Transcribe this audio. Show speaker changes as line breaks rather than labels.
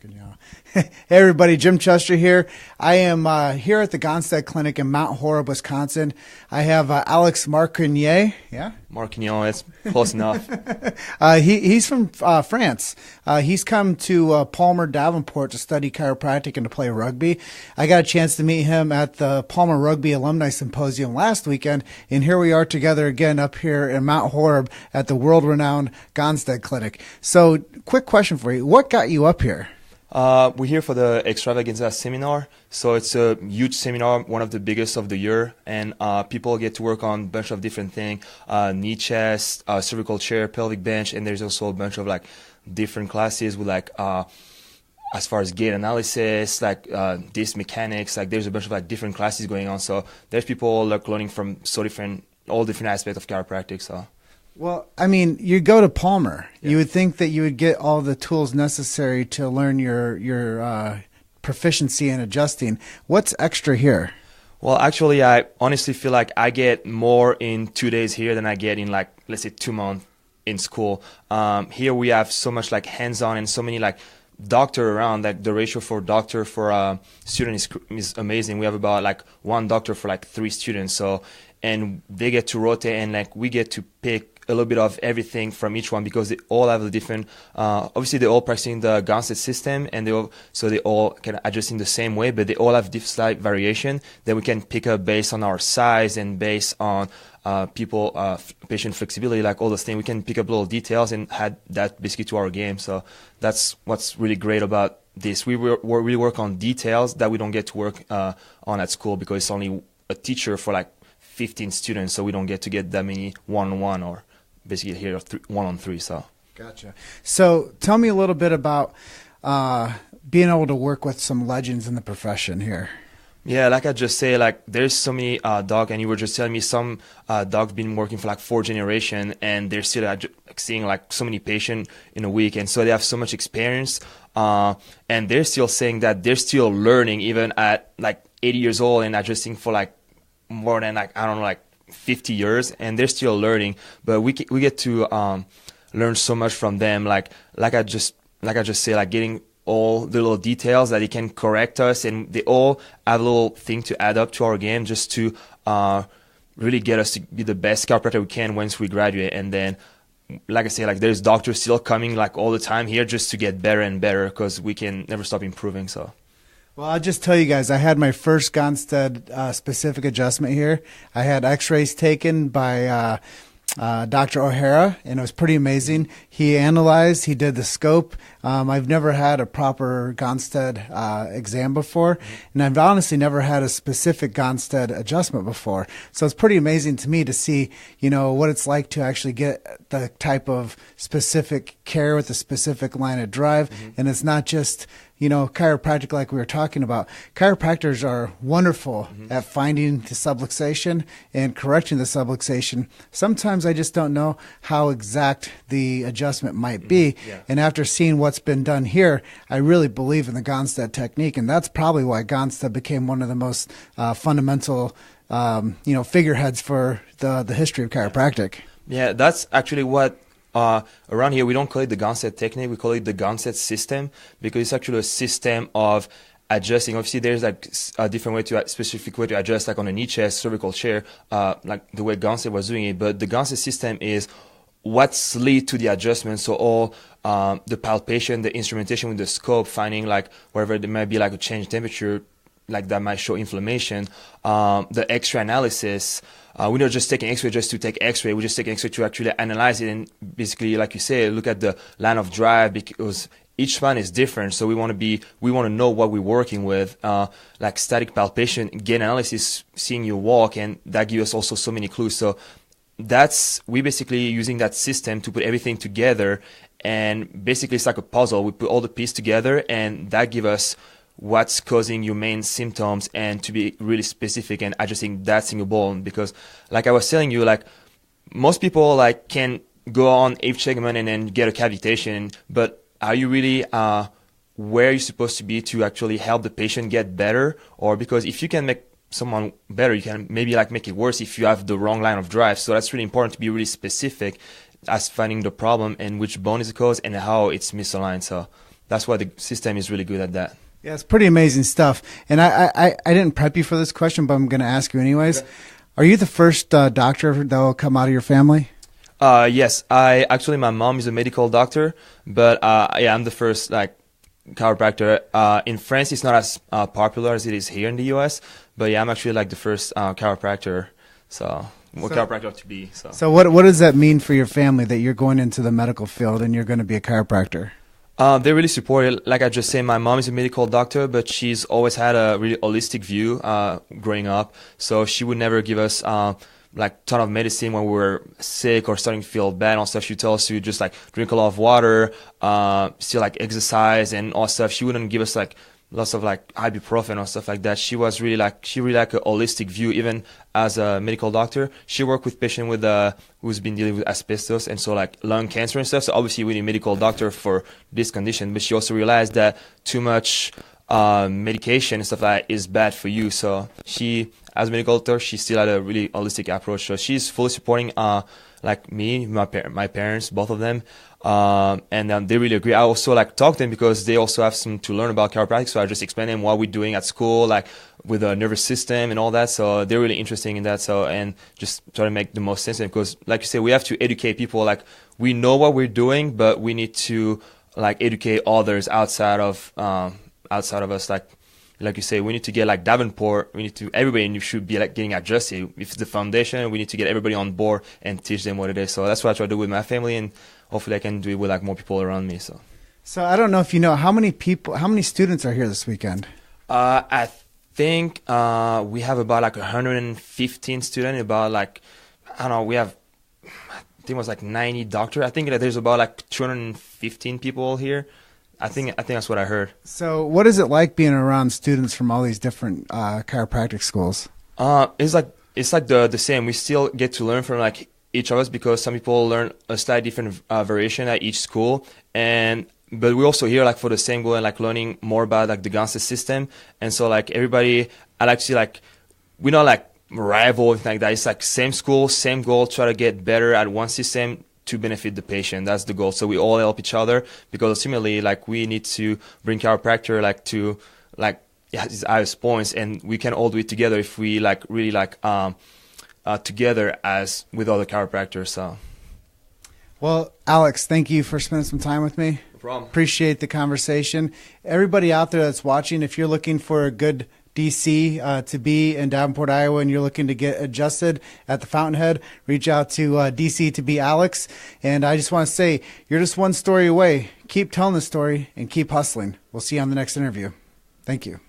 Marquignon. Hey everybody, Jim Chester here. I am here at the Gonstead Clinic in Mount Horeb, Wisconsin. I have Alex Marquignon. Yeah?
Marquignon, it's close enough.
He's from France. He's come to Palmer Davenport to study chiropractic and to play rugby. I got a chance to meet him at the Palmer Rugby Alumni Symposium last weekend, and here we are together again up here in Mount Horeb at the world-renowned Gonstead Clinic. So, quick question for you. What got you up here?
We're here for the Extravaganza seminar. So it's a huge seminar, one of the biggest of the year, and people get to work on a bunch of different things, knee, chest, cervical chair, pelvic bench, and there's also a bunch of like different classes with like as far as gait analysis, like disc mechanics, like there's a bunch of like different classes going on. So there's people like learning from all different aspects of chiropractic. So.
Well, I mean, you go to Palmer. Yeah. You would think that you would get all the tools necessary to learn your proficiency in adjusting. What's extra here?
Well, actually, I honestly feel like I get more in 2 days here than I get in like, let's say 2 months in school. Here we have so much like hands-on and so many like doctor around, like the ratio for doctor for student is amazing. We have about like 1 doctor for like 3 students. So, and they get to rotate and like we get to pick a little bit of everything from each one because they all have a different, obviously they're all practicing the Gonstead system and they all can adjust in the same way, but they all have slight variation that we can pick up based on our size and based on patient flexibility, like all those things. We can pick up little details and add that basically to our game. So that's what's really great about this. We really work on details that we don't get to work on at school because it's only a teacher for like 15 students, so we don't get that many one-on-one or basically here 1-on-3. So
gotcha. So tell me a little bit about being able to work with some legends in the profession here.
Yeah, like I just say, like there's so many dogs, and you were just telling me some dogs been working for like 4 generations, and they're still seeing like so many patients in a week, and so they have so much experience, and they're still saying that they're still learning even at like 80 years old and adjusting for like more than like, I don't know, like 50 years, and they're still learning, but we get to learn so much from them, like I just say, like getting all the little details that they can correct us, and they all have a little thing to add up to our game just to really get us to be the best chiropractor we can once we graduate. And then, like I say, like there's doctors still coming like all the time here just to get better and better because we can never stop improving. So.
Well, I'll just tell you guys, I had my first Gonstead specific adjustment here. I had x-rays taken by Dr. O'Hara, and it was pretty amazing. He analyzed, he did the scope. I've never had a proper Gonstead exam before, and I've honestly never had a specific Gonstead adjustment before. So it's pretty amazing to me to see, what it's like to actually get the type of specific care with a specific line of drive, and it's not just chiropractic like we were talking about. Chiropractors are wonderful at finding the subluxation and correcting the subluxation. Sometimes I just don't know how exact the adjustment might be. Yeah. And after seeing what's been done here, I really believe in the Gonstead technique. And that's probably why Gonstead became one of the most fundamental, figureheads for the history of chiropractic.
Yeah, that's actually what around here we don't call it the Gonstead technique, we call it the Gonstead system, because it's actually a system of adjusting. Obviously there's like a different way specific way to adjust, like on a knee, chest, cervical chair, like the way Gonstead was doing it, but the Gonstead system is what's lead to the adjustment. So all the palpation, the instrumentation with the scope, finding like wherever there might be like a change in temperature, like that might show inflammation, the X-ray analysis. We're not just taking X-ray just to take X-ray. We just take X-ray to actually analyze it and basically, like you say, look at the line of drive because each spine is different. So we want to know what we're working with, like static palpation, gait analysis, seeing you walk, and that gives us also so many clues. So we basically using that system to put everything together, and basically it's like a puzzle. We put all the pieces together, and that gives us what's causing your main symptoms, and to be really specific and adjusting that single bone. Because like I was telling you, like most people like can go on H segment and then get a cavitation, but are you really where you're supposed to be to actually help the patient get better? Or because if you can make someone better, you can maybe like make it worse if you have the wrong line of drive. So that's really important to be really specific as finding the problem and which bone is the cause and how it's misaligned. So that's why the system is really good at that.
Yeah, it's pretty amazing stuff. And I didn't prep you for this question, but I'm going to ask you anyways. Okay. Are you the first doctor that will come out of your family?
Yes, my mom is a medical doctor, but yeah, I'm the first like chiropractor. In France, it's not as popular as it is here in the US, but yeah, I'm actually like the first chiropractor. Chiropractor to be.
So what does that mean for your family that you're going into the medical field and you're going to be a chiropractor?
They really support it. Like I just said, my mom is a medical doctor, but she's always had a really holistic view growing up. So she would never give us like ton of medicine when we were sick or starting to feel bad and stuff. She would tell us to just like drink a lot of water, still like exercise and all stuff. She wouldn't give us like lots of like ibuprofen or stuff like that. She really like a holistic view. Even as a medical doctor, she worked with patients with who's been dealing with asbestos and so like lung cancer and stuff. So obviously we need a medical doctor for this condition. But she also realized that too much medication and stuff like that is bad for you. So she, as a medical doctor, she still had a really holistic approach. So she's fully supporting like me, my parents, both of them. And they really agree. I also like talk to them because they also have some to learn about chiropractic. So I just explain them what we're doing at school, like with the nervous system and all that. So they're really interested in that. So, and just try to make the most sense of it because like you said, we have to educate people. Like we know what we're doing, but we need to like educate others outside of us. Like you say, we need to get like Davenport, everybody should be like getting adjusted. If it's the foundation, we need to get everybody on board and teach them what it is. So that's what I try to do with my family, and hopefully I can do it with like more people around me. So
I don't know if you know, how many students are here this weekend?
I think we have about like 115 students, about like, I don't know, I think it was like 90 doctors. I think that there's about like 215 people here. I think that's what I heard.
So what is it like being around students from all these different chiropractic schools?
It's like the same. We still get to learn from like each of us because some people learn a slightly different variation at each school, but we also here like for the same goal and like learning more about like the Gonstead system. And so like everybody, I like to see like we're not like rival or anything like that. It's like same school, same goal, try to get better at one system to benefit the patient. That's the goal. So we all help each other because ultimately like we need to bring chiropractor like to like its highest points, and we can all do it together if we like really like together as with other chiropractors. So
well, Alex, thank you for spending some time with me.
No problem. Appreciate
the conversation. Everybody out there that's watching, if you're looking for a good DC to be in Davenport, Iowa, and you're looking to get adjusted at the Fountainhead, reach out to DC to be Alex. And I just want to say, you're just one story away. Keep telling the story and keep hustling. We'll see you on the next interview. Thank you.